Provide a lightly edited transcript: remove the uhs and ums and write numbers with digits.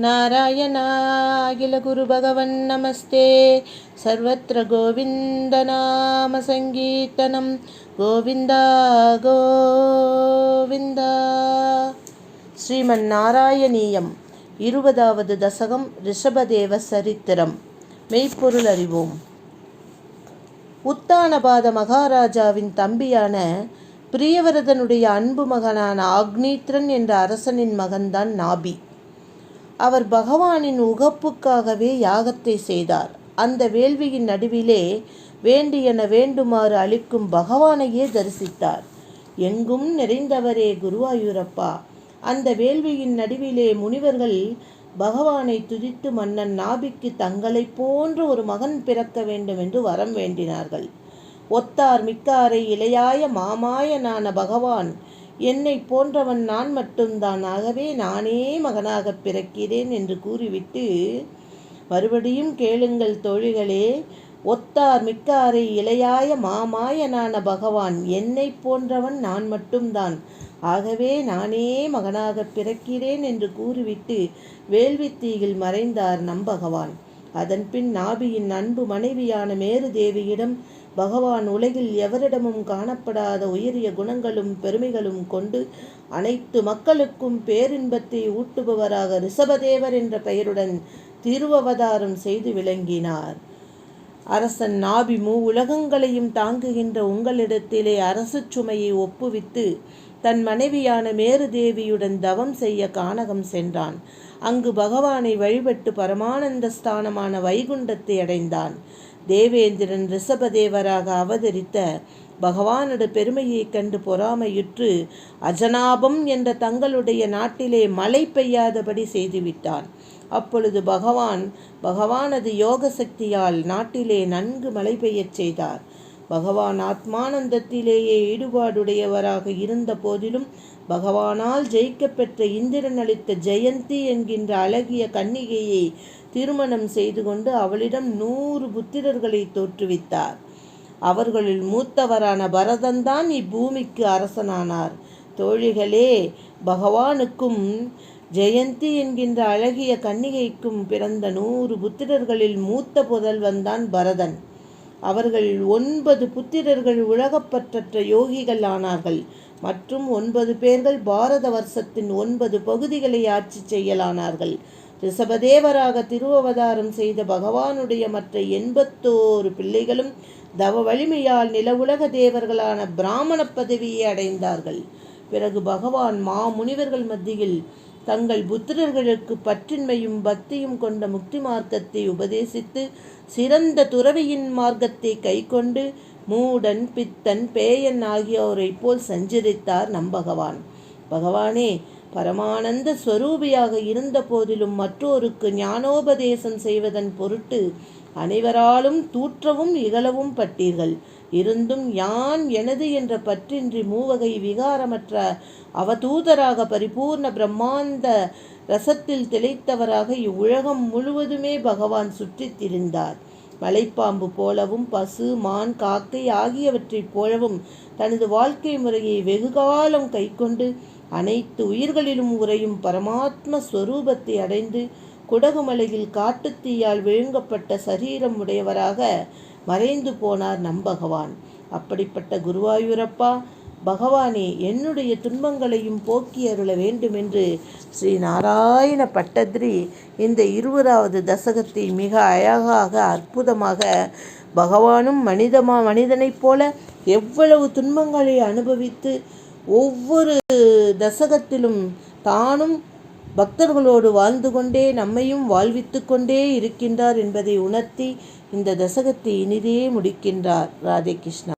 नारायणाखिल गुरुभगवन् नमस्ते सर्वत्र गोविन्दनामसङ्कीर्तनं गोविन्द गोविन्द. ஸ்ரீமன்னாராயணீயம் 20வது தசகம் ரிஷபதேவ சரித்திரம். மெய்ப்பொருள் அறிவோம். உத்தானபாத மகாராஜாவின் தம்பியான பிரியவரதனுடைய அன்பு மகனான ஆக்னீத்ரன் என்ற அரசனின் மகன்தான் நாபி. அவர் பகவானின் உகப்புக்காகவே யாகத்தை செய்தார். அந்த வேள்வியின் நடுவிலே வேண்டியன வேண்டுமாறு அளிக்கும் பகவானையே தரிசித்தார். எங்கும் நிறைந்தவரே குருவாயூரப்பா. அந்த வேள்வியின் நடுவிலே முனிவர்கள் பகவானை துதித்து மன்னன் நாபிக்கு தங்களைப் போன்ற ஒரு மகன் பிறக்க வேண்டும் என்று வரம் வேண்டினார்கள். ஒத்தார் மிக்காரை இளையாய மாமாயனான பகவான், என்னை போன்றவன் நான் மட்டும்தான், ஆகவே நானே மகனாக பிறக்கிறேன் என்று கூறிவிட்டு, மறுபடியும் கேளுங்கள் தோழிகளே, ஒத்தார் மிக்காரை இளையாய மாமாயனான பகவான், என்னை போன்றவன் நான் மட்டும்தான், ஆகவே நானே மகனாக பிறக்கிறேன் என்று கூறிவிட்டு வேள்வித்தீயில் மறைந்தார் நம்பகவான். அதன்பின் நாபியின் அன்பு மனைவியான மேரு தேவியிடம் பகவான் உலகில் எவரிடமும் காணப்படாத உயரிய குணங்களும் பெருமைகளும் கொண்டு அனைத்து மக்களுக்கும் பேரின்பத்தை ஊட்டுபவராக ரிஷபதேவர் என்ற பெயருடன் திருவவதாரம் செய்து விளங்கினார். அரசன் நாபி உலகங்களையும் தாங்குகின்ற உங்களிடத்திலே அரசு சுமையை ஒப்புவித்து தன் மனைவியான மேரு தேவியுடன் தவம் செய்ய கானகம் சென்றான். அங்கு பகவானை வழிபட்டு பரமானந்த ஸ்தானமான வைகுண்டத்தை அடைந்தான். தேவேந்திரன் ரிஷபதேவராக அவதரித்த பகவானோட பெருமையை கண்டு பொறாமையுற்று அஜனாபம் என்ற தங்களுடைய நாட்டிலே மழை பெய்யாதபடி செய்துவிட்டான். அப்பொழுது பகவானது யோக சக்தியால் நாட்டிலே நன்கு மழை பெய்யச் செய்தார். பகவான் ஆத்மானந்தத்திலேயே ஈடுபாடுடையவராக இருந்த போதிலும் பகவானால் ஜெயிக்கப்பெற்ற இந்திரன் அளித்த ஜெயந்தி என்கின்ற அழகிய கன்னிகையை திருமணம் செய்து கொண்டு அவளிடம் 100 புத்திரர்களை தோற்றுவித்தார். அவர்களில் மூத்தவரான பரதன்தான் இப்பூமிக்கு அரசனானார். தோழிகளே, பகவானுக்கும் ஜெயந்தி என்கின்ற அழகிய கன்னிகைக்கும் பிறந்த 100 புத்திரர்களில் மூத்த புதல்வன்தான் பரதன். அவர்கள் 9 புத்திரர்கள் உலகப்பற்றற்ற யோகிகள் ஆனார்கள். மற்றும் 9 பேர்கள் பாரத வருஷத்தின் 9 பகுதிகளை ஆட்சி செய்யலானார்கள். ரிஷபதேவராக திருவவதாரம் செய்த பகவானுடைய மற்ற 81 பிள்ளைகளும் தவ வலிமையால் நில உலக தேவர்களான பிராமண பதவியை அடைந்தார்கள். பிறகு பகவான் முனிவர்கள் மத்தியில் தங்கள் புத்திரர்களுக்கு பற்றின்மையும் பக்தியும் கொண்ட முக்தி மார்க்கத்தை உபதேசித்து சிறந்த துறவியின் மார்க்கத்தை கைக்கொண்டு மூடன் பித்தன் பேயன் ஆகியோரை போல் சஞ்சரித்தார் நம்பகவான். பகவானே பரமானந்த ஸ்வரூபியாக இருந்த போதிலும் மற்றோருக்கு ஞானோபதேசம் செய்வதன் பொருட்டு அனைவராலும் தூற்றவும் இகழவும் பட்டீர்கள். இருந்தும் யான் எனது என்ற பற்றின்றி மூவகை விகாரமற்ற அவதூதராக பரிபூர்ண பிரம்மாந்த ரசத்தில் திளைத்தவராக இவ்வுலகம் முழுவதுமே பகவான் சுற்றித் திரிந்தார். மலைப்பாம்பு போலவும் பசு மான் காக்கை ஆகியவற்றைப் போலவும் தனது வாழ்க்கை முறையை வெகுகாலம் கைக்கொண்டு அனைத்து உயிர்களிலும் உறையும் பரமாத்ம ஸ்வரூபத்தை அடைந்து குடகுமலையில் காட்டுத்தீயால் விழுங்கப்பட்ட சரீரம் உடையவராக மறைந்து போனார் நம்பகவான். அப்படிப்பட்ட குருவாயூரப்பா, பகவானே, என்னுடைய துன்பங்களையும் போக்கி அருள வேண்டுமென்று ஸ்ரீ நாராயண பட்டத்ரி இந்த 20வது தசகத்தை மிக அழகாக அற்புதமாக பகவானும் மனிதனைப் போல எவ்வளவு துன்பங்களை அனுபவித்து ஒவ்வொரு தசகத்திலும் தானும் பக்தர்களோடு வாழ்ந்து கொண்டே நம்மையும் வாழ்வித்து கொண்டே இருக்கின்றார் என்பதை உணர்த்தி இந்த தசகத்தை இனிதே முடிக்கின்றார். ராதே கிருஷ்ணா.